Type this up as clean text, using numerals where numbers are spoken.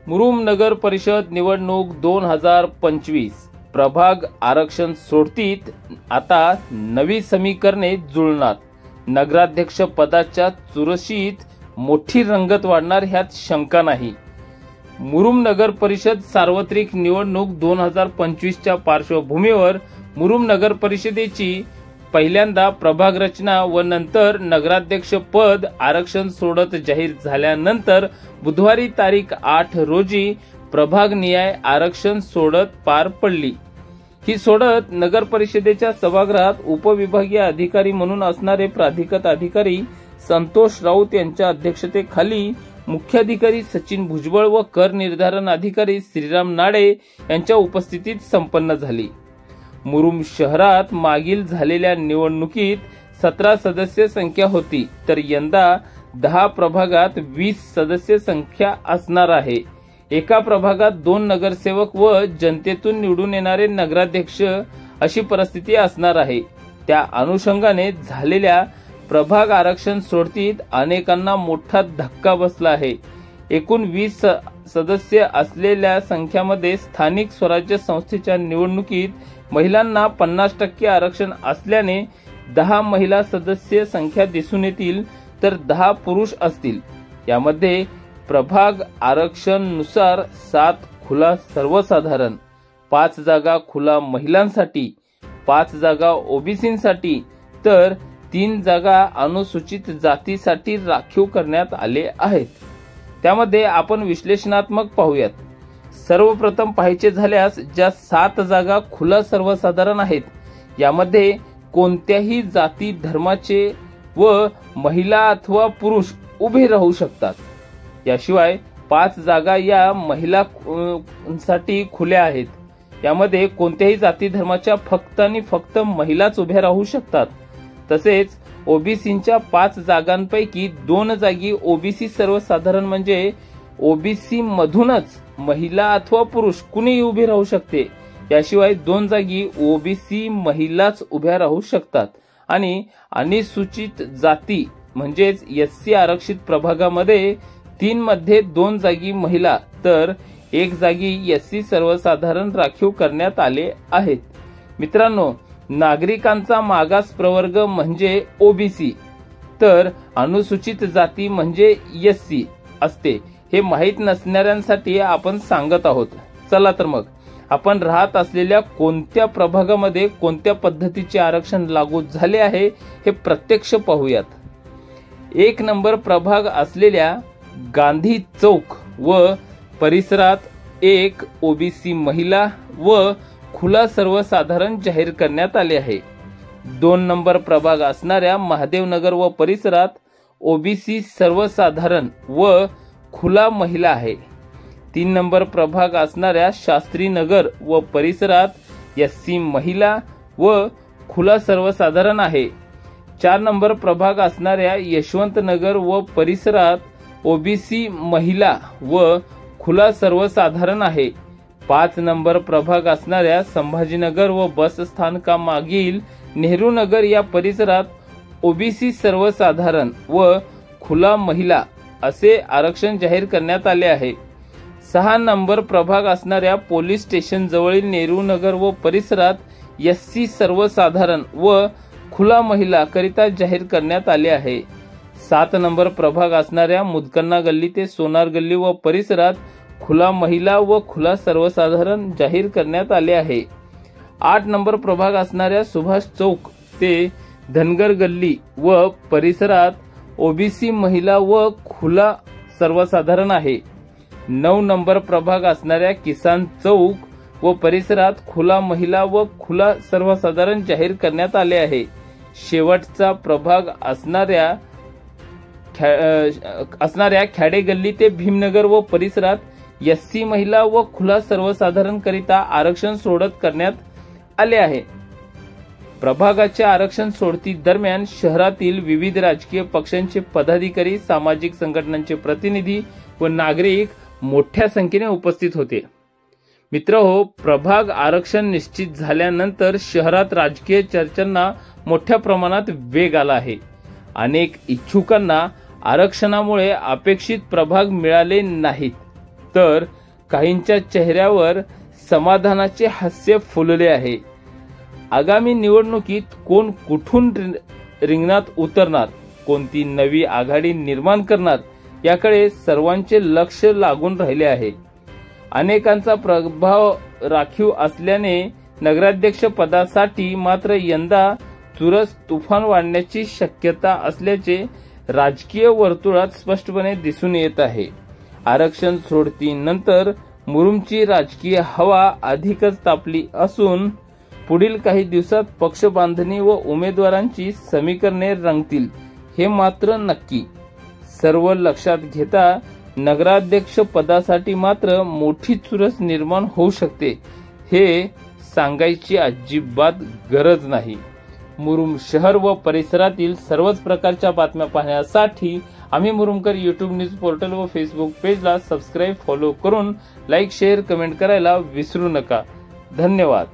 मुरुम नगर परिषद निवडणूक 2025 प्रभाग आरक्षण सोडतीत आता नवी समीकरणे जुळणार। नगराध्यक्ष पदाच्या चुरशीत मोठी रंगत वाढणार ह्यात शंका नाही। मुरुम नगर परिषद सार्वत्रिक निवडणूक 2025च्या पार्श्वभूमीवर मुरुम नगर परिषदेची पहिल्यांदा प्रभाग रचना व नंतर नगराध्यक्ष पद आरक्षण सोडत जाहीर झाल्यानंतर बुधवारी तारीख 8 रोजी प्रभाग निहाय आरक्षण सोडत पार पडली। ही सोडत नगर परिषदेच्या सभागृहात उपविभागीय अधिकारी म्हणून असणारे प्राधिकृत अधिकारी संतोष राऊत यांच्या अध्यक्षतेखाली मुख्याधिकारी सचिन भुजबळ व कर निर्धारण अधिकारी श्रीराम नाडे यांच्या उपस्थितीत संपन्न झाली। मुरुम शहरात मागील झालेल्या निवडणुकीत 17 सदस्य संख्या होती, तर यंदा 10 प्रभागात 20 सदस्य संख्या असणार आहे। एका प्रभागात 2 नगरसेवक व जनतेतून निवडून येणारे नगराध्यक्ष अशी परिस्थिती असणार आहे। त्या अनुषंगाने झालेल्या प्रभाग आरक्षण सोडतीत अनेकांना मोठा धक्का बसला आहे। एकूण 20 सदस्य असलेल्या संख्यामध्ये स्थानिक स्वराज्य संस्थेच्या निवडणुकीत महिलांना 50% आरक्षण असल्याने 10 महिला सदस्य संख्या दिसून येतील, तर 10 पुरुष असतील। यामध्ये प्रभाग आरक्षण नुसार 7 खुला सर्वसाधारण, 5 जागा खुला महिलांसाठी, 5 जागा ओबीसींसाठी, तर 3 जागा अनुसूचित जातीसाठी राखीव करण्यात आले आहेत। त्यामध्ये आपण विश्लेषणात्मक पाहूयात। सर्वप्रथम पाहायचे झाल्यास ज्या 7 जागा खुला सर्वसाधारण आहेत, यामध्ये कोणत्याही जाती धर्माचे व महिला अथवा पुरुष उभे राहू शकतात। याशिवाय 5 जागा या महिलांसाठी खुल्या आहेत, यामध्ये कोणत्याही जाती धर्माच्या फक्त आणि फक्त महिलाच उभ्या राहू शकतात। तसेच ओबीसींच्या 5 जागांपैकी 2 जागी ओबीसी सर्वसाधारण म्हणजे ओबीसी मधूनच महिला अथवा पुरुष कुणीही उभे राहू शकते। याशिवाय 2 जागी ओबीसी महिलाच उभ्या राहू शकतात आणि अनुसूचित जाती म्हणजेच एससी आरक्षित प्रभागामध्ये 3 मध्ये 2 जागी महिला तर 1 जागी एससी सर्वसाधारण राखीव करण्यात आले आहेत। मित्रांनो, नागरिकांचा मागास प्रवर्ग म्हणजे ओबीसी तर अनुसूचित जाती म्हणजे एससी असते, हे माहीत नसणाऱ्यांसाठी आपण सांगत आहोत। चला तर मग आपण राहत असलेल्या कोणत्या प्रभागामध्ये कोणत्या पद्धतीचे आरक्षण लागू झाले आहे हे प्रत्यक्ष पाहूयात। 1 नंबर प्रभाग असलेल्या गांधी चौक व परिसरात 1 ओबीसी महिला व खुला सर्वसाधारण जाहीर करण्यात आले आहे। 2 नंबर प्रभाग असणाऱ्या महादेवनगर व परिसरात ओबीसी सर्वसाधारण व खुला महिला आहे। 3 नंबर प्रभाग असणाऱ्या शास्त्रीनगर व परिसरात एससी महिला व खुला सर्वसाधारण आहे। 4 नंबर प्रभाग असणाऱ्या यशवंतनगर व परिसरात ओबीसी महिला व खुला सर्वसाधारण आहे। 5 नंबर प्रभाग असणाऱ्या संभाजीनगर व बस स्थानकामागील नेहरू नगर या परिसरात ओबीसी सर्वसाधारण व खुला महिला असे आरक्षण जाहीर करण्यात आले आहे। 6 नंबर प्रभाग असणाऱ्या पोलीस स्टेशन जवळील नेहरू नगर व परिसरात एससी सर्वसाधारण व खुला महिला करिता जाहीर करण्यात आले आहे। 7 नंबर प्रभाग असणाऱ्या मुदकन्ना गल्ली ते सोनार गल्ली व परिसरात खुला महिला व खुला सर्वसाधारण जाहीर करण्यात आले आहे। 8 नंबर प्रभाग असणाऱ्या सुभाष चौक ते धनगर गल्ली व परिसरात ओबीसी महिला व खुला सर्वसाधारण आहे। 9 नंबर प्रभाग असणाऱ्या किसान चौक व परिसरात खुला महिला व खुला सर्वसाधारण जाहीर करण्यात आले आहे। शेवटचा प्रभाग असणाऱ्या खेडे गल्ली ते भीमनगर व परिसरात एससी महिला व खुला सर्वसाधारण करिता आरक्षण सोडत करण्यात आले आहे। प्रभागाच्या आरक्षण सोडती दरम्यान शहरातील विविध राजकीय पक्षांचे पदाधिकारी, सामाजिक संघटनांचे प्रतिनिधी व नागरिक मोठ्या संख्येने उपस्थित होते। मित्रहो, प्रभाग आरक्षण निश्चित झाल्यानंतर शहरात राजकीय चर्चांना मोठ्या प्रमाणात वेग आला आहे। अनेक इच्छुकांना आरक्षणामुळे अपेक्षित प्रभाग मिळाले नाहीत तर काहींच्या चेहऱ्यावर समाधानाचे हास्य फुलले आहे. आगामी निवडणुकीत कोण कुठून रिंगणात उतरणार, कोणती नवी आघाडी निर्माण करणार याकडे सर्वांचे लक्ष लागून राहिले आहे. अनेकांचा प्रभाव राखीव असल्याने नगराध्यक्ष पदासाठी मात्र यंदा चुरस तुफान वाढण्याची शक्यता असल्याचे राजकीय वर्तुळात स्पष्टपणे दिसून येत आहे. आरक्षण सोडतीनंतर मुरुमची राजकीय हवा अधिकच तापली असून पुढील काही दिवसात पक्ष बांधणी व उमेदवारांची समीकरणे रंगतील हे मात्र नक्की. सर्व लक्षात घेता नगराध्यक्ष पदासाठी मात्र मोठी चुरस निर्माण होऊ शकते हे सांगायची अजिबात गरज नाही. मुरुम शहर व परिसरातील सर्वच प्रकारच्या बातम्या पाहण्यासाठी आम्ही मुरुमकर यूट्यूब न्यूज पोर्टल व फेसबुक पेजला सबस्क्राईब फॉलो करून लाईक शेअर कमेंट करायला विसरू नका. धन्यवाद.